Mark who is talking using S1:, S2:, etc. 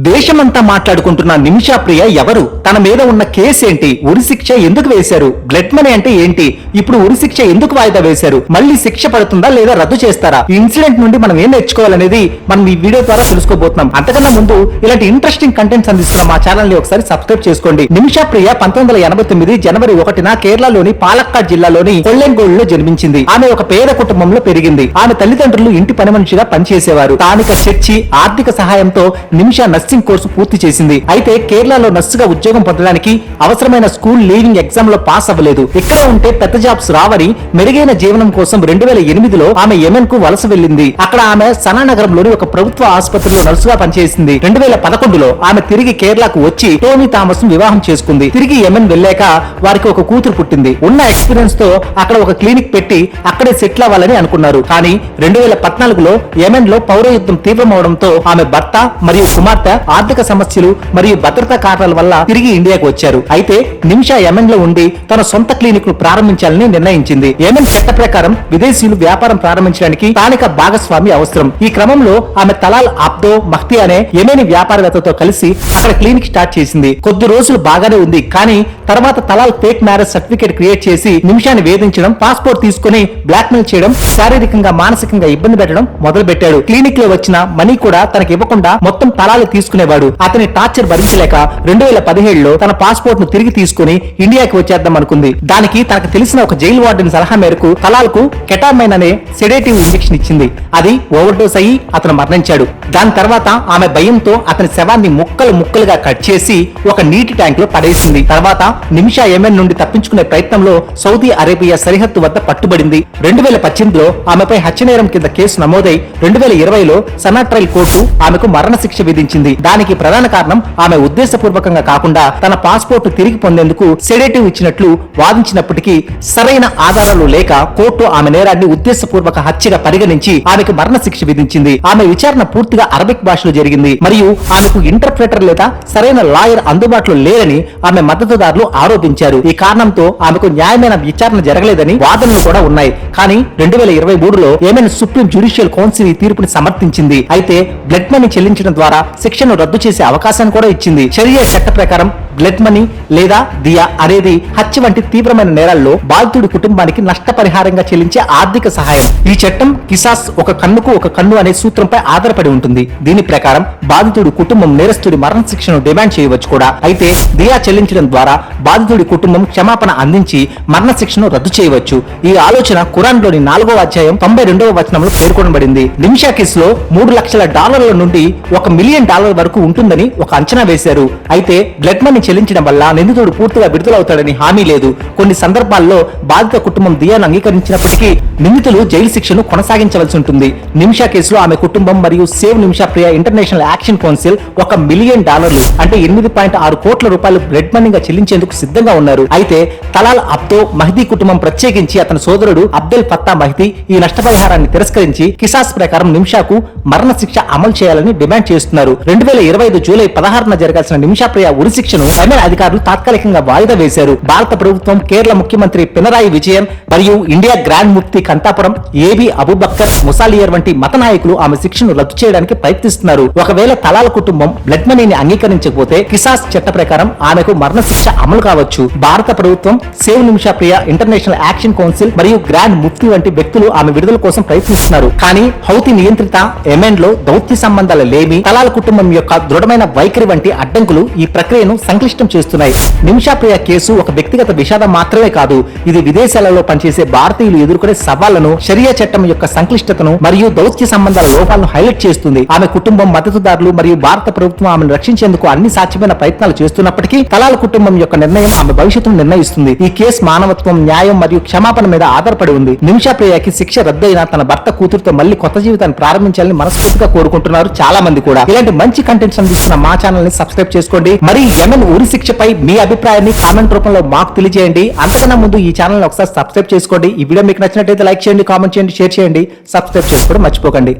S1: దేశమంతా మాట్లాడుకుంటున్న నిమిషా ప్రియ ఎవరు? తన మీద ఉన్న కేసు ఏంటి? ఉరి శిక్ష ఎందుకు వేశారు? బ్లడ్ మనీ అంటే ఏంటి? ఇప్పుడు ఉరి శిక్ష ఎందుకు వాయిదా వేశారు? మళ్ళీ శిక్ష పడుతుందా లేదా రద్దు చేస్తారా? ఈ ఇన్సిడెంట్ నుండి మనం ఏం నేర్చుకోవాలనేది మనం ఈ వీడియో ద్వారా తెలుసుకోబోతున్నాం. అంతకన్నా ముందు ఇలాంటి ఇంట్రెస్టింగ్ కంటెంట్స్ అందిస్తున్న మా ఛానల్ ని ఒకసారి సబ్స్క్రైబ్ చేసుకోండి. నిమిషా ప్రియ 1989 జనవరి 1న కేరళలోని పాలక్కాడ్ జిల్లాలోని కొల్లెంగోడ్ జన్మించింది. ఆమె ఒక పేద కుటుంబంలో పెరిగింది. ఆమె తల్లిదండ్రులు ఇంటి పని మనిషిగా పనిచేసేవారు. స్థానిక చర్చి ఆర్థిక సహాయంతో నిమిషా నర్సింగ్ కోర్సు పూర్తి చేసింది. అయితే కేరళలో నర్సుగా ఉద్యోగం పొందడానికి అవసరమైన స్కూల్ లీవింగ్ ఎగ్జామ్ లో పాస్ అవ్వలేదు. ఇక్కడ ఉంటే పెద్ద జాబ్స్ రావని మెరుగైన జీవనం కోసం 2008లో ఆమె యెమెన్ కు వలస వెళ్లింది. అక్కడ ఆమె సనా నగరంలోని ఒక ప్రభుత్వ ఆసుపత్రిలో నర్సుగా పనిచేసింది. 2011లో ఆమె తిరిగి కేరళకు వచ్చి టోనీ థామస్ ను వివాహం చేసుకుంది. తిరిగి యెమెన్ వెళ్ళాక వారికి ఒక కూతురు పుట్టింది. ఉన్న ఎక్స్పీరియన్స్ తో అక్కడ ఒక క్లినిక్ పెట్టి అక్కడే సెటిల్ అవ్వాలని అనుకున్నారు. కానీ 2014లో యెమెన్ లో పౌర యుద్ధం తీవ్రమవడంతో ఆమె భర్త మరియు కుమార్తె ఆర్థిక సమస్యలు మరియు భద్రతా కారణాల వల్ల తిరిగి ఇండియాకు వచ్చారు. అయితే నిమిషా యెమెన్ లో ఉండి తన సొంత క్లినిక్ ను ప్రారంభించాలని నిర్ణయించింది. యెమెన్ చట్ట ప్రకారం విదేశీయులు వ్యాపారం ప్రారంభించడానికి స్థానిక భాగస్వామి అవసరం. ఈ క్రమంలో ఆమె తలాల్ అబ్దో మహ్తి అనే యెమెనీ వ్యాపారవేత్తతో కలిసి అక్కడ క్లినిక్ స్టార్ట్ చేసింది. కొద్ది రోజులు బాగానే ఉంది. కానీ తర్వాత Talal fake marriage certificate create చేసి నిమిషాన్ని వేధించడం, పాస్పోర్ట్ తీసుకుని బ్లాక్ మెయిల్ చేయడం, శారీరకంగా మానసికంగా ఇబ్బంది పెట్టడం మొదలు పెట్టాడు. క్లినిక్ లో వచ్చిన మనీ కూడా తనకి ఇవ్వకుండా మొత్తం తలాలు తీసుకునేవాడు. అతని టార్చర్ భరించలేక 2017లో తన పాస్పోర్ట్ ను తిరిగి తీసుకుని ఇండియాకి వచ్చేద్దాం అనుకుంది. దానికి తనకు తెలిసిన ఒక జైలు వార్డెన్ సలహా మేరకు తలాల్ కు కెటామైన్ అనే సెడేటివ్ ఇంజెక్షన్ ఇచ్చింది. అది ఓవర్ డోస్ అయ్యి అతను మరణించాడు. దాని తర్వాత ఆమె భయంతో అతని శవాన్ని ముక్కలు ముక్కలుగా కట్ చేసి ఒక నీటి ట్యాంక్ లో పడేసింది. తర్వాత నిమిషా యెమెన్ నుండి తప్పించుకునే ప్రయత్నంలో సౌదీ అరేబియా సరిహద్దు వద్ద పట్టుబడింది. 2018లో ఆమెపై హత్యనేరం కింద కేసు నమోదై 2020లో సనా ట్రయల్ కోర్టు ఆమెకు మరణశిక్ష విధించింది. దానికి ప్రధాన కారణం ఆమె ఉద్దేశపూర్వకంగా కాకుండా తన పాస్పోర్ట్ తిరిగి పొందేందుకు సెడేటివ్ ఇచ్చినట్లు వాదించినప్పటికీ సరైన ఆధారాలు లేక కోర్టు ఆమె నేరాన్ని ఉద్దేశపూర్వక హత్యగా పరిగణించి ఆమెకు మరణశిక్ష విధించింది. ఆమె విచారణ పూర్తిగా అరబిక్ భాషలో జరిగింది మరియు ఆమెకు ఇంటర్ప్రెటర్ లేదా సరైన లాయర్ అందుబాటులో లేరని ఆమె మద్దతుదారులు ఆరోపించారు. ఈ కారణంతో ఆమెకు న్యాయమైన విచారణ జరగలేదని వాదనలు కూడా ఉన్నాయి. కానీ 2023లో యెమెన్ సుప్రీం జ్యుడిషియల్ కౌన్సిల్ ఈ తీర్పుని సమర్థించింది. అయితే బ్లడ్ మనీ చెల్లించడం ద్వారా శిక్షను రద్దు చేసే అవకాశాన్ని కూడా ఇచ్చింది. షరియా చట్ట ప్రకారం బ్లడ్ మనీ లేదా దియా అనేది హత్య వంటి తీవ్రమైన నేరాల్లో బాధితుడి కుటుంబానికి నష్టపరిహారంగా చెల్లించే ఆర్థిక సహాయం. ఈ చట్టం కిసాస్ ఒక కన్నుకు ఒక కన్ను అనే సూత్రంపై ఆధారపడి ఉంటుంది. దీని ప్రకారం బాధితుడి కుటుంబం నేరస్తుడి మరణ శిక్షను డిమాండ్ చేయవచ్చు కూడా. అయితే దియా చెల్లించడం ద్వారా బాధితుడి కుటుంబం క్షమాపణ అందించి మరణ శిక్షను రద్దు చేయవచ్చు. ఈ ఆలోచన ఖురాన్ లోని 4వ అధ్యాయం 92వ వచనంలో పేర్కొనబడింది. నిమిషా కేసులో $3 లక్షల నుండి $1 మిలియన్ వరకు ఉంటుందని ఒక అంచనా వేశారు. అయితే బ్లడ్ మనీ చెల్లించడం వల్ల నిందితుడు పూర్తిగా విడుదలవుతాడని హామీ లేదు. కొన్ని సందర్భాల్లో బాధిత కుటుంబం దియాను అంగీకరించినప్పటికీ నిందితులు జైలు శిక్షను కొనసాగించవలసి ఉంటుంది. నిమిషా కేసులో ఆమె కుటుంబం మరియు సేవ్ నిమిషా ప్రియ ఇంటర్నేషనల్ యాక్షన్ కౌన్సిల్ $1 మిలియన్ అంటే 8.6 కోట్ల రూపాయలు బ్లడ్ మనీగా చెల్లించేందుకు సిద్ధంగా ఉన్నారు. అయితే తలాల్ అబ్దో మహ్దీ కుటుంబం ప్రత్యేకించి అతని సోదరుడు అబ్దెల్ ఫత్తా మహ్దీ ఈ నష్టపరిహారాన్ని తిరస్కరించి కిసాస్ ప్రకారం నిమిషాకు మరణ శిక్ష అమలు చేయాలని డిమాండ్ చేస్తున్నారు. 2025 జూలై 16న జరగాల్సిన నిమిషా ప్రియ ఉరి శిక్షను యెమెన్ అధికారులు తాత్కాలికంగా వాయిదా వేశారు. భారత ప్రభుత్వం, కేరళ ముఖ్యమంత్రి పినరాయి విజయన్ మరియు ఇండియా గ్రాండ్ ముఫ్తీ కంతాపురం ఏబి అబూబక్కర్ ముసాలియర్ వంటి మత నాయకులు ఆమె శిక్షను రద్దు చేయడానికి ప్రయత్నిస్తున్నారు. ఒకవేళ తలాల్ కుటుంబం బ్లడ్ మనీని అంగీకరించకపోతే కిసాస్ చట్ట ప్రకారం ఆమెకు మరణ శిక్ష అమలు కావచ్చు. భారత ప్రభుత్వం, సేవ్ నిమిషా ప్రియ ఇంటర్నేషనల్ యాక్షన్ కౌన్సిల్ మరియు గ్రాండ్ ముఫ్తీ వంటి వ్యక్తులు ఆమె విడుదల కోసం ప్రయత్నిస్తున్నారు. కానీ హౌతీ నియంత్రిత యెమెన్ లో దౌత్య సంబంధాల లేమి, తలాల్ కుటుంబం యొక్క దృఢమైన వైఖరి వంటి అడ్డంకులు ఈ ప్రక్రియను సంక్లిష్టం చేస్తున్నాయి. నిమిషా ప్రియ కేసు ఒక వ్యక్తిగత విషాదం మాత్రమే కాదు, ఇది విదేశాలలో పనిచేసే భారతీయులు ఎదుర్కొనే సవాళ్లను, షరియా చట్టం యొక్క సంక్లిష్టతను మరియు దౌత్య సంబంధాల లోపాలను హైలైట్ చేస్తుంది. ఆమె కుటుంబం, మద్దతుదారులు మరియు భారత ప్రభుత్వం ఆమెను రక్షించేందుకు అన్ని సాధ్యమైన ప్రయత్నాలు చేస్తున్నప్పటికీ తలాల్ కుటుంబం యొక్క నిర్ణయం ఆమె భవిష్యత్తును నిర్ణయిస్తుంది. ఈ కేసు మానవత్వం, న్యాయం మరియు క్షమాపణ మీద ఆధారపడి ఉంది. నిమిషా ప్రియకి శిక్ష రద్దయినా తన భర్త కూతురుతో మళ్ళీ కొత్త జీవితాన్ని ప్రారంభించాలని మనస్ఫూర్తిగా కోరుకుంటున్నారు చాలా మంది కూడా. ఇలాంటి మంచి కంటెంట్స్ అందిస్తున్న మా ఛానల్ ని సబ్స్క్రైబ్ చేసుకోండి. మరి యెమెన్ ఉరి శిక్షపై మీ అభిప్రాయాన్ని కామెంట్ రూపంలో మాకు తెలియజేయండి. అంతకన్నా ముందు ఈ ఛానల్ ని ఒకసారి సబ్స్క్రైబ్ చేసుకోండి. ఈ వీడియో మీకు నచ్చినట్లయితే లైక్ చేయండి, కామెంట్ చేయండి, షేర్ చేయండి. సబ్స్క్రైబ్ చేసుకోవడం మర్చిపోకండి.